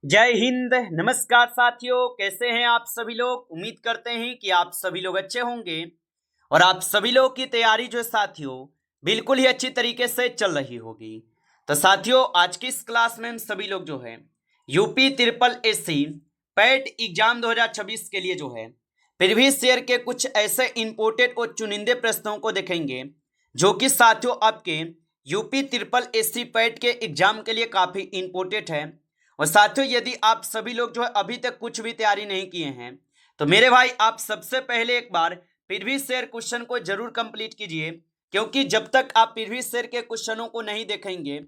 जय हिंद। नमस्कार साथियों, कैसे हैं आप सभी लोग। उम्मीद करते हैं कि आप सभी लोग अच्छे होंगे और आप सभी लोग की तैयारी जो है साथियों बिल्कुल ही अच्छी तरीके से चल रही होगी। तो साथियों, आज की इस क्लास में हम सभी लोग जो है UP triple SC PAT exam 2026 के लिए जो है प्रीवियस ईयर के कुछ ऐसे इंपोर्टेड और चुनिंदे प्रश्नों को देखेंगे जो कि साथियों आपके यूपी ट्रिपल एससी पैट के एग्जाम के लिए काफी इंपोर्टेंट है। और साथियों, यदि आप सभी लोग जो है अभी तक कुछ भी तैयारी नहीं किए हैं तो मेरे भाई आप सबसे पहले एक बार प्रीवियस ईयर क्वेश्चन को जरूर कंप्लीट कीजिए, क्योंकि जब तक आप प्रीवियस ईयर के क्वेश्चनों को नहीं देखेंगे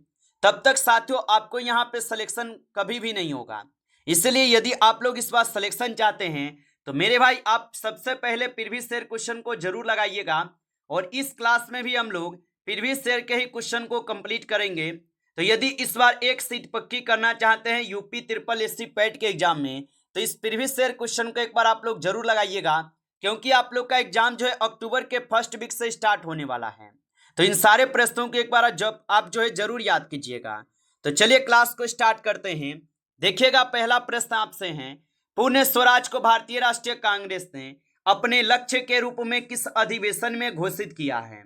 तब तक साथियों आपको यहाँ पे सिलेक्शन कभी भी नहीं होगा। इसलिए यदि आप लोग इस बार सिलेक्शन चाहते हैं तो मेरे भाई आप सबसे पहले प्रीवियस ईयर क्वेश्चन को जरूर लगाइएगा। और इस क्लास में भी हम लोग प्रीवियस ईयर के ही क्वेश्चन को कंप्लीट करेंगे। तो यदि इस बार एक सीट पक्की करना चाहते हैं यूपी ट्रिपल एससी पैट के एग्जाम में तो इस प्रीवियस ईयर क्वेश्चन को एक बार आप लोग जरूर लगाइएगा, क्योंकि आप लोग का एग्जाम जो है अक्टूबर के फर्स्ट वीक से स्टार्ट होने वाला है। तो इन सारे प्रश्नों को एक बार जब आप जो है जरूर याद कीजिएगा। तो चलिए क्लास को स्टार्ट करते हैं। देखिएगा, पहला प्रश्न आपसे है, पूर्ण स्वराज को भारतीय राष्ट्रीय कांग्रेस ने अपने लक्ष्य के रूप में किस अधिवेशन में घोषित किया है।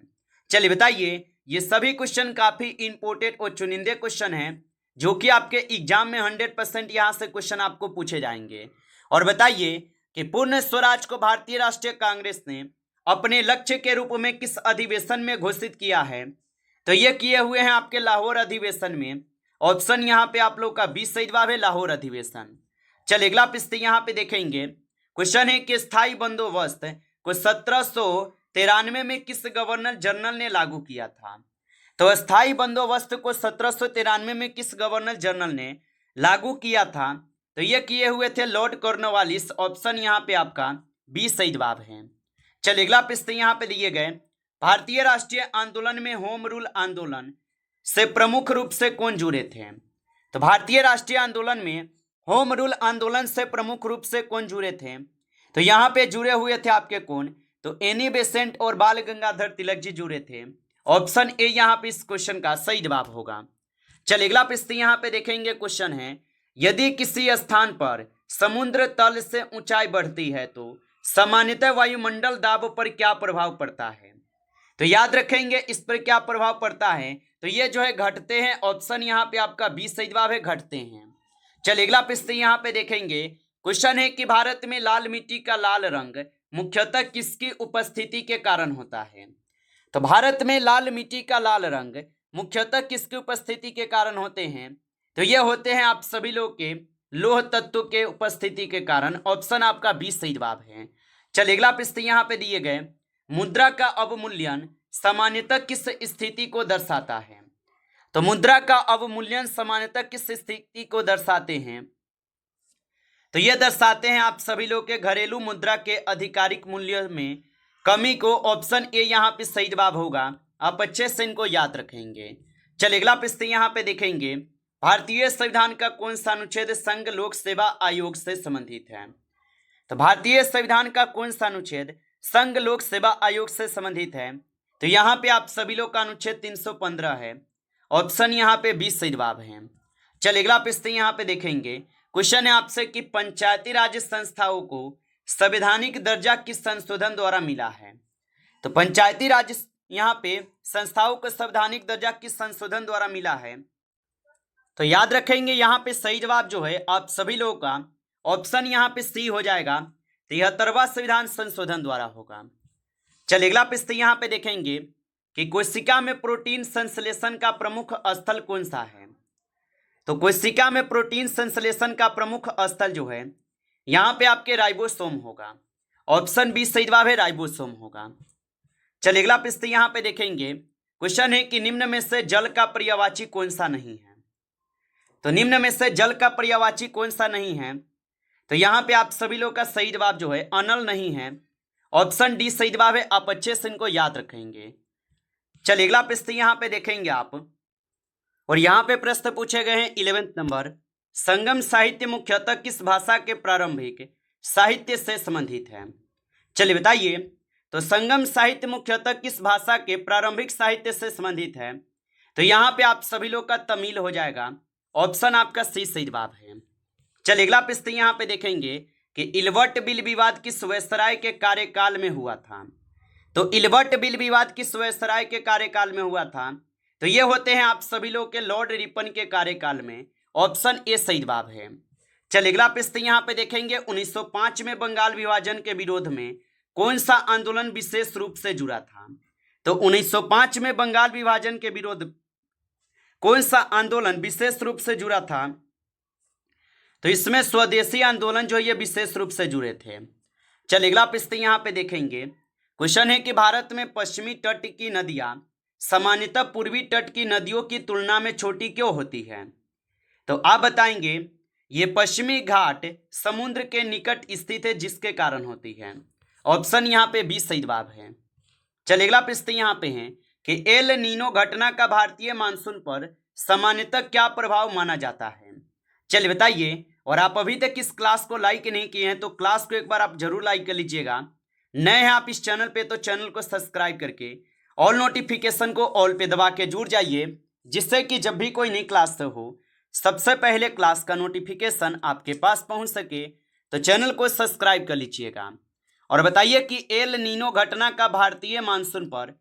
चलिए बताइए। ये सभी क्वेश्चन काफी इंपोर्टेंट और चुनिंदे क्वेश्चन हैं जो कि आपके एग्जाम में 100% यहां से क्वेश्चन आपको पूछे जाएंगे। और बताइए कि पूर्ण स्वराज को भारतीय राष्ट्रीय कांग्रेस ने अपने लक्ष्य के रूप में किस अधिवेशन में घोषित किया है। तो ये किए हुए हैं आपके लाहौर अधिवेशन में। ऑप्शन यहाँ पे आप लोग का 20 सही जवाब है, लाहौर अधिवेशन। चलिए अगला प्रश्न यहाँ पे देखेंगे। क्वेश्चन है कि स्थायी बंदोबस्त को 1793 में किस गवर्नर जनरल ने लागू किया था। तो स्थायी बंदोबस्त को 1793 में किस गवर्नर जनरल ने लागू किया था। तो ये किए हुए थे लॉर्ड कॉर्नवालिस। ऑप्शन यहाँ पे आपका 20 सही जवाब है। चलिए अगला प्रश्न यहाँ पे दिए गए, भारतीय राष्ट्रीय आंदोलन में होम रूल आंदोलन से प्रमुख रूप से कौन जुड़े थे। तो भारतीय राष्ट्रीय आंदोलन में होम रूल आंदोलन से प्रमुख रूप से कौन जुड़े थे। तो यहाँ पे जुड़े हुए थे आपके कौन, तो एनी बेसेंट और बाल गंगाधर तिलक जी जुड़े थे। ऑप्शन ए यहाँ पे इस क्वेश्चन का सही जवाब होगा। चलिए अगला प्रश्न यहाँ पे देखेंगे। क्वेश्चन है, यदि किसी स्थान पर समुद्र तल से ऊंचाई बढ़ती है तो सामान्यतः वायुमंडल दाब पर क्या प्रभाव पड़ता है। तो याद रखेंगे इस पर क्या प्रभाव पड़ता है। तो ये जो है घटते हैं। ऑप्शन यहाँ पे आपका 20 सही जवाब है, घटते हैं। चलिए अगला प्रश्न यहाँ पे देखेंगे। क्वेश्चन है कि भारत में लाल मिट्टी का लाल रंग मुख्यतः किसकी उपस्थिति के कारण होता है। तो भारत में लाल मिट्टी का लाल रंग मुख्यतः किसकी उपस्थिति के कारण होते हैं। तो ये होते हैं आप सभी लोग के लौह तत्व के उपस्थिति के कारण। ऑप्शन आपका 20 सही जवाब है। चलिए अगला प्रश्न यहाँ पे दिए गए, मुद्रा का अवमूल्यन सामान्यतः किस स्थिति को दर्शाता है। तो मुद्रा का अवमूल्यन सामान्यतः किस स्थिति को दर्शाते हैं। तो यह दर्शाते हैं आप सभी लोग के घरेलू मुद्रा के आधिकारिक मूल्य में कमी को। ऑप्शन ए यहाँ पे सही जवाब होगा। आप अच्छे से इनको याद रखेंगे। चलिए अगला प्रश्न यहाँ पे देखेंगे, भारतीय संविधान का कौन सा अनुच्छेद संघ लोक सेवा आयोग से संबंधित है। तो भारतीय संविधान का कौन सा अनुच्छेद संघ लोक सेवा आयोग से संबंधित है। तो यहाँ पे आप सभी लोग का अनुच्छेद 315 है। ऑप्शन यहाँ पे 20 सही जवाब है। चलिए अगला प्रश्न यहाँ पे देखेंगे। क्वेश्चन है आपसे कि पंचायती राज संस्थाओं को संवैधानिक दर्जा किस संशोधन द्वारा मिला है। तो पंचायती राज यहाँ पे संस्थाओं को संवैधानिक दर्जा किस संशोधन द्वारा मिला है। तो याद रखेंगे यहाँ पे सही जवाब जो है आप सभी लोगों का ऑप्शन यहाँ पे सी हो जाएगा। 73वां संविधान संशोधन द्वारा होगा। चलिए अगला प्रश्न यहाँ पे देखेंगे कि कोशिका में प्रोटीन संश्लेषण का प्रमुख स्थल कौन सा है। तो कोशिका में प्रोटीन संश्लेषण का प्रमुख स्थल जो है यहाँ पे आपके राइबोसोम होगा। ऑप्शन 20 सही जवाब है, राइबोसोम होगा। चलिए अगला प्रश्न यहाँ पे देखेंगे। क्वेश्चन है कि निम्न में से जल का पर्यायवाची कौन सा नहीं है। तो निम्न में से जल का पर्यायवाची कौन सा नहीं है। तो यहाँ पे आप सभी लोग का सही जवाब जो है अनल नहीं है। ऑप्शन डी सही जवाब है। आप अच्छे से इनको याद रखेंगे। चलिए अगला प्रश्न यहाँ पे देखेंगे आप, और यहाँ पे प्रश्न पूछे गए हैं 11th नंबर, संगम साहित्य मुख्यतः किस भाषा के प्रारंभिक साहित्य से संबंधित है। चलिए बताइए। तो संगम साहित्य मुख्यतः किस भाषा के प्रारंभिक साहित्य से संबंधित है। तो यहाँ पे आप सभी लोग का तमिल हो जाएगा। ऑप्शन आपका सी सही जवाब है। चलिए अगला प्रश्न यहाँ पे देखेंगे कि इल्बर्ट बिल विवाद किस वायसराय के कार्यकाल में हुआ था। तो इल्बर्ट बिल विवाद किस वायसराय के कार्यकाल में हुआ था। तो ये होते हैं आप सभी लोग के लॉर्ड रिपन के कार्यकाल में। ऑप्शन ए सही जवाब है। चलिए अगला प्रश्न यहाँ पे देखेंगे 1905 में बंगाल विभाजन के विरोध में कौन सा आंदोलन विशेष रूप से जुड़ा था। तो 1905 में बंगाल विभाजन के विरोध कौन सा आंदोलन विशेष रूप से जुड़ा था। तो इसमें स्वदेशी आंदोलन जो ये विशेष रूप से जुड़े थे। चलिए अगला प्रश्न यहाँ पे देखेंगे। क्वेश्चन है कि भारत में पश्चिमी तट की नदियां सामान्यतः पूर्वी तट की नदियों की तुलना में छोटी क्यों होती है। तो आप बताएंगे ये पश्चिमी घाट समुद्र के निकट स्थित है जिसके कारण होती है। ऑप्शन यहाँ पे बी सही जवाब है। चलिए अगला प्रश्न यहाँ पे है कि एल नीनो घटना का भारतीय मानसून पर सामान्यतः क्या प्रभाव माना जाता है। चलिए बताइए। और आप अभी तक इस क्लास को लाइक नहीं किए हैं तो क्लास को एक बार आप जरूर लाइक कर लीजिएगा। नए हैं आप इस चैनल पे तो चैनल को सब्सक्राइब करके ऑल नोटिफिकेशन को ऑल पे दबा के जुड़ जाइए, जिससे कि जब भी कोई नई क्लास हो सबसे पहले क्लास का नोटिफिकेशन आपके पास पहुंच सके। तो चैनल को सब्सक्राइब कर लीजिएगा। और बताइए कि एल नीनो घटना का भारतीय मानसून पर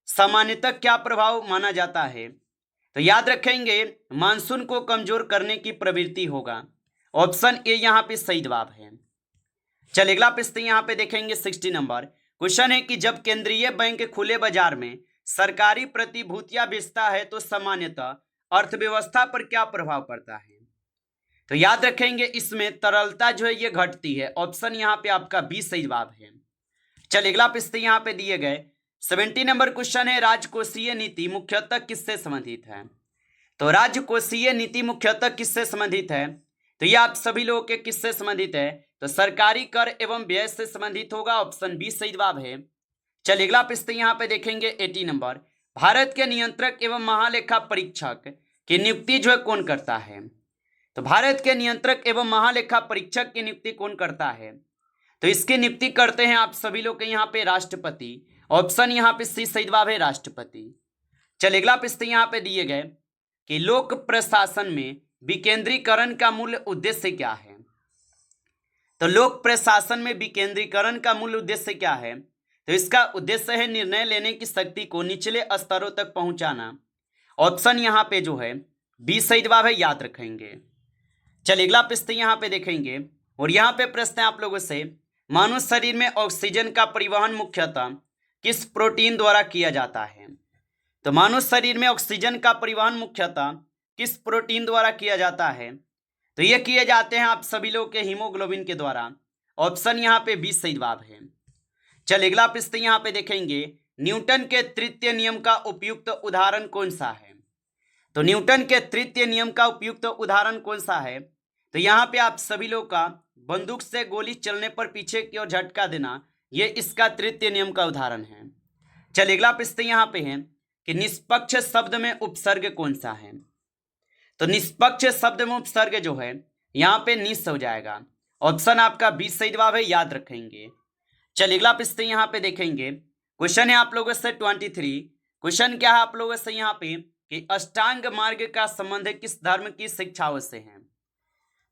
सामान्यतः क्या प्रभाव माना जाता है। तो याद रखेंगे मानसून को कमजोर करने की प्रवृत्ति होगा। ऑप्शन ए यहाँ पे सही जवाब है। चलिए अगला प्रश्न यहाँ पे देखेंगे 60 नंबर। क्वेश्चन है कि जब केंद्रीय बैंक खुले बाजार में सरकारी प्रतिभूतियां बेचता है तो सामान्यतः अर्थव्यवस्था पर क्या प्रभाव पड़ता है। तो याद रखेंगे इसमें तरलता जो है ये घटती है। ऑप्शन यहाँ पे आपका बी सही जवाब है। चलिए अगला प्रश्न यहाँ पे दिए गए 70 नंबर क्वेश्चन है राजकोषीय नीति मुख्यतः किससे संबंधित है। तो राजकोषीय नीति मुख्यतः किससे संबंधित है। तो ये आप सभी लोगों के किससे संबंधित है। तो सरकारी कर एवं व्यय से संबंधित होगा। ऑप्शन बी सही जवाब है। चलिए अगला प्रश्न यहाँ पे देखेंगे 80 नंबर। भारत के नियंत्रक एवं महालेखा परीक्षक की नियुक्ति जो है कौन करता है। तो भारत के नियंत्रक एवं महालेखा परीक्षक की नियुक्ति कौन करता है। तो इसकी नियुक्ति करते हैं आप सभी लोग के यहाँ पे राष्ट्रपति। ऑप्शन यहाँ पे सी सही जवाब है राष्ट्रपति। चलिए अगला प्रश्न यहाँ पे दिए गए कि लोक प्रशासन में विकेंद्रीकरण का मूल उद्देश्य क्या है। तो लोक प्रशासन में विकेंद्रीकरण का मूल उद्देश्य क्या है। तो इसका उद्देश्य है निर्णय लेने की शक्ति को निचले स्तरों तक पहुंचाना। ऑप्शन यहाँ पे जो है बी सही जवाब है, याद रखेंगे। चलिए अगला प्रश्न यहाँ पे देखेंगे और यहाँ पे प्रश्न है आप लोगों से मानव शरीर में ऑक्सीजन का परिवहन मुख्यतः किस प्रोटीन द्वारा किया जाता है। तो मानव शरीर में ऑक्सीजन का परिवहन मुख्यतः किस प्रोटीन द्वारा किया जाता है। तो ये किए जाते हैं आप सभी लोग के हीमोग्लोबिन के द्वारा। ऑप्शन यहाँ पे बी सही जवाब है। चलिए अगला प्रश्न यहाँ पे देखेंगे न्यूटन के तृतीय नियम का उपयुक्त उदाहरण कौन सा है। तो न्यूटन के तृतीय नियम का उपयुक्त उदाहरण कौन सा है। तो यहाँ पे आप सभी लोग का बंदूक से गोली चलने पर पीछे की ओर झटका देना, ये इसका तृतीय नियम का उदाहरण है। चलिए अगला प्रश्न यहाँ पे है कि निष्पक्ष शब्द में उपसर्ग कौन सा है। तो निष्पक्ष शब्द में उपसर्ग जो है यहाँ पे निस हो जाएगा। ऑप्शन आपका बी सही जवाब है, याद रखेंगे। चलिए अगला प्रश्न यहाँ पे देखेंगे। क्वेश्चन है आप लोगों से 23। क्वेश्चन क्या है आप लोगों से यहाँ पे कि अष्टांग मार्ग का संबंध किस धर्म की शिक्षाओं से है।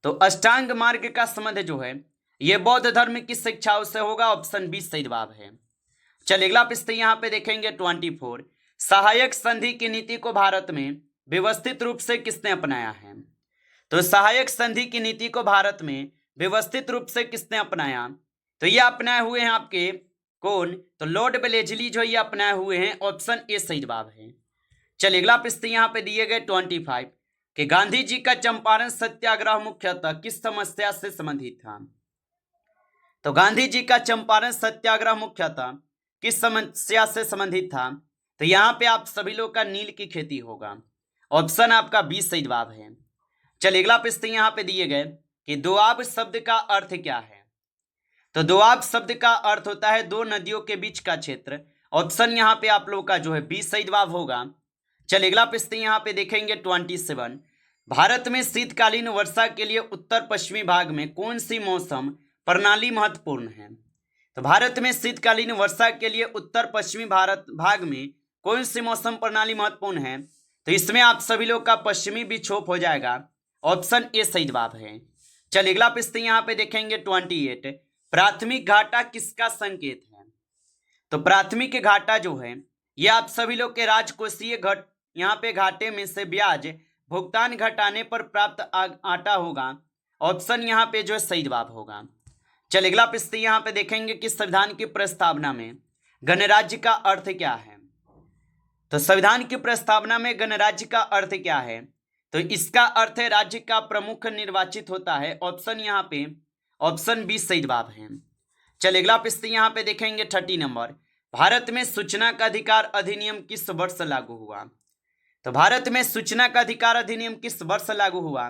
तो अष्टांग मार्ग का संबंध जो है ये बौद्ध धर्म की शिक्षाओं से होगा। ऑप्शन बी सही जवाब है। चलिए अगला प्रश्न यहाँ पे देखेंगे 24। सहायक संधि की नीति को भारत में व्यवस्थित रूप से किसने अपनाया है। तो सहायक संधि की नीति को भारत में व्यवस्थित रूप से किसने अपनाया। तो ये अपनाए हुए हैं आपके कौन। तो लॉर्ड वेलेस्ली जो ये अपनाए हुए हैं। ऑप्शन ए सही जवाब है। चलिए अगला प्रश्न यहाँ पे दिए गए 25 कि गांधी जी का चंपारण सत्याग्रह मुख्यतः किस समस्या से संबंधित था। तो गांधी जी का चंपारण सत्याग्रह मुख्यतः किस समस्या से संबंधित था। तो यहाँ पे आप सभी लोग का नील की खेती होगा। ऑप्शन आपका बी सही जवाब है। चलिए अगला प्रश्न यहाँ पे दिए गए कि दोआब शब्द का अर्थ क्या है। तो दोआब शब्द का अर्थ होता है दो नदियों के बीच का क्षेत्र। ऑप्शन यहाँ पे आप लोग का जो है बी सही जवाब होगा। चलिए अगला प्रश्न यहाँ पे देखेंगे 27। भारत में शीतकालीन वर्षा के लिए उत्तर पश्चिमी भाग में कौन सी मौसम प्रणाली महत्वपूर्ण है। तो भारत में शीतकालीन वर्षा के लिए उत्तर पश्चिमी भारत भाग में कौन सी मौसम प्रणाली महत्वपूर्ण है। तो इसमें आप सभी लोग का पश्चिमी विक्षोभ हो जाएगा। ऑप्शन ए सही जवाब है। चलिए अगला प्रश्न यहाँ पे देखेंगे 28। प्राथमिक घाटा किसका संकेत है? तो प्राथमिक घाटा जो है ये आप सभी लोग के राजकोषीय यहाँ पे घाटे में से ब्याज भुगतान घटाने पर प्राप्त आटा होगा। ऑप्शन यहाँ पे जो है सही जवाब होगा। चलिए अगला प्रश्न यहाँ पे देखेंगे कि संविधान की प्रस्तावना में गणराज्य का अर्थ क्या है? तो संविधान की प्रस्तावना में गणराज्य का अर्थ क्या है? तो इसका अर्थ है राज्य का प्रमुख निर्वाचित होता है। ऑप्शन यहाँ पे ऑप्शन बी सही जवाब है। चलिए अगला प्रश्न यहाँ पे देखेंगे 30 नंबर। भारत में सूचना का अधिकार अधिनियम किस वर्ष लागू हुआ? तो भारत में सूचना का अधिकार अधिनियम किस वर्ष लागू हुआ?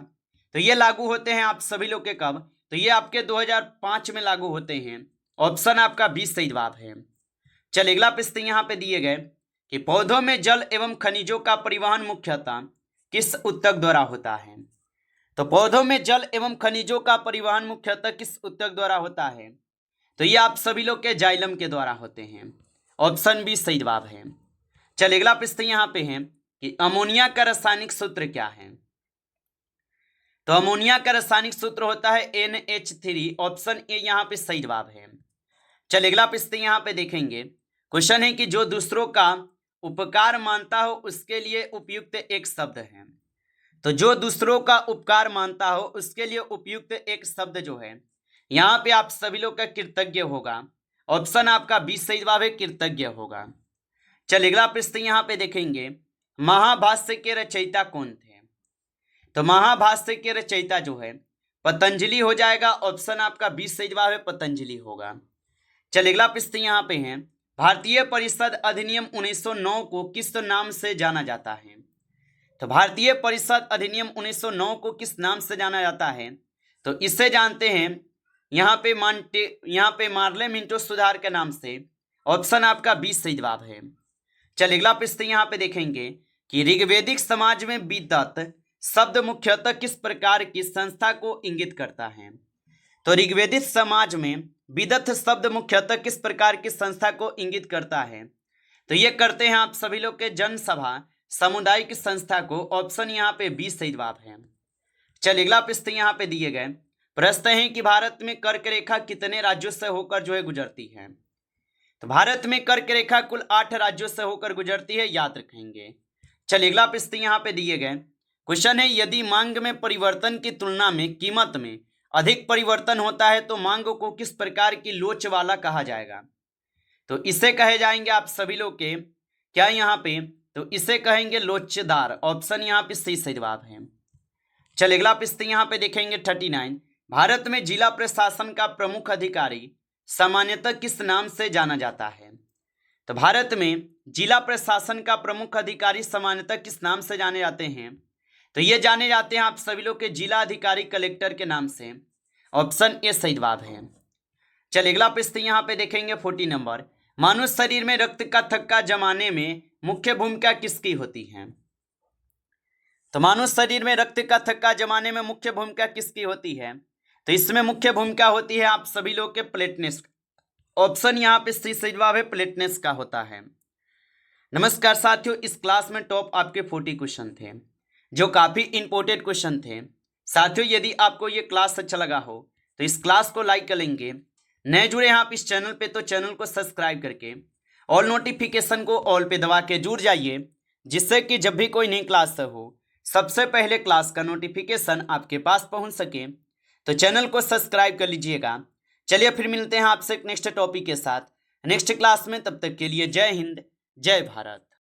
तो ये लागू होते हैं आप सभी लोग के कब? तो ये आपके 2005 में लागू होते हैं। ऑप्शन आपका बी सही जवाब है। चलिए अगला प्रश्न यहाँ पे दिए गए कि पौधों में जल एवं खनिजों का परिवहन मुख्यतः किस ऊतक द्वारा होता है? तो पौधों में जल एवं खनिजों का परिवहन मुख्यतः किस ऊतक द्वारा होता है? तो ये आप सभी लोग के जाइलम के द्वारा होते हैं। ऑप्शन बी सही जवाब है। चलिए अगला प्रश्न यहाँ पे है कि अमोनिया का रासायनिक सूत्र क्या है? तो अमोनिया का रासायनिक सूत्र होता है NH3। ऑप्शन ए यहाँ पे सही जवाब है। चलिए अगला प्रश्न यहाँ पे देखेंगे। क्वेश्चन है कि जो दूसरों का उपकार मानता हो उसके लिए उपयुक्त एक शब्द है। तो जो दूसरों का उपकार मानता हो उसके लिए उपयुक्त एक शब्द जो है यहाँ पे आप सभी लोग का कृतज्ञ होगा। ऑप्शन आपका बी सही जवाब है, कृतज्ञ होगा। चलिए अगला प्रश्न यहाँ पे देखेंगे महाभाष्य के रचयिता कौन थे? तो महाभाष्य के रचयिता जो है पतंजलि हो जाएगा। ऑप्शन आपका बी सही जवाब है, पतंजलि होगा। चलिए अगला प्रश्न यहाँ पे है भारतीय परिषद अधिनियम 1909 को किस नाम से जाना जाता है? तो भारतीय परिषद अधिनियम 1909 को किस नाम से जाना जाता है? तो इसे जानते हैं यहाँ पे मार्ले मिंटो सुधार के नाम से। ऑप्शन आपका बी सही जवाब है। चलिए अगला प्रश्न यहाँ पे देखेंगे कि ऋग्वेदिक समाज में विद्वत शब्द मुख्यतः किस प्रकार की संस्था को इंगित करता है? तो ऋग्वेदिक समाज में विद्वत शब्द मुख्यतः किस प्रकार की संस्था को इंगित करता है? तो ये करते हैं आप सभी लोग के जनसभा सामुदायिक संस्था को। ऑप्शन यहाँ पे बी सही जवाब है। चलिए अगला प्रश्न यहाँ पे दिए गए प्रश्न है कि भारत में कर्क रेखा कितने राज्यों से होकर जो है गुजरती है? तो भारत में कर्क रेखा कुल 8 राज्यों से होकर गुजरती है, याद रखेंगे। चलिए अगला प्रश्न यहाँ पे दिए गए क्वेश्चन है यदि मांग में परिवर्तन की तुलना में कीमत में अधिक परिवर्तन होता है तो मांग को किस प्रकार की लोच वाला कहा जाएगा? तो इसे कहे जाएंगे आप सभी लोग के क्या यहाँ पे? तो इसे कहेंगे लोचदार। ऑप्शन यहाँ पे सही जवाब है। चलिए अगला प्रश्न यहाँ पे देखेंगे 39। भारत में जिला प्रशासन का प्रमुख अधिकारी सामान्यतः किस नाम से जाना जाता है? तो भारत में जिला प्रशासन का प्रमुख अधिकारी सामान्यतः किस नाम से जाने जाते हैं? तो ये जाने जाते हैं आप सभी लोग के जिला अधिकारी कलेक्टर के नाम से। ऑप्शन ए सही जवाब है। चलिए अगला प्रश्न यहाँ पे देखेंगे 40 नंबर। मानव शरीर में रक्त का थक्का जमाने में मुख्य भूमिका किसकी होती है? तो मानव शरीर में रक्त का थक्का जमाने में मुख्य भूमिका किसकी होती है? तो इसमें मुख्य भूमिका होती है आप सभी लोग के प्लेटनेस। ऑप्शन यहाँ पे सही जवाब है, प्लेटनेस का होता है। नमस्कार साथियों, इस क्लास में टॉप आपके 40 क्वेश्चन थे जो काफी इंपॉर्टेंट क्वेश्चन थे। साथियों यदि आपको ये क्लास अच्छा लगा हो तो इस क्लास को लाइक कर लेंगे। नए जुड़े हैं आप इस चैनल पे तो चैनल को सब्सक्राइब करके ऑल नोटिफिकेशन को ऑल पे दबा के जुड़ जाइए, जिससे कि जब भी कोई नई क्लास हो सबसे पहले क्लास का नोटिफिकेशन आपके पास पहुंच सके। तो चैनल को सब्सक्राइब कर लीजिएगा। चलिए फिर मिलते हैं आपसे एक नेक्स्ट टॉपिक के साथ नेक्स्ट क्लास में। तब तक के लिए जय हिंद, जय भारत।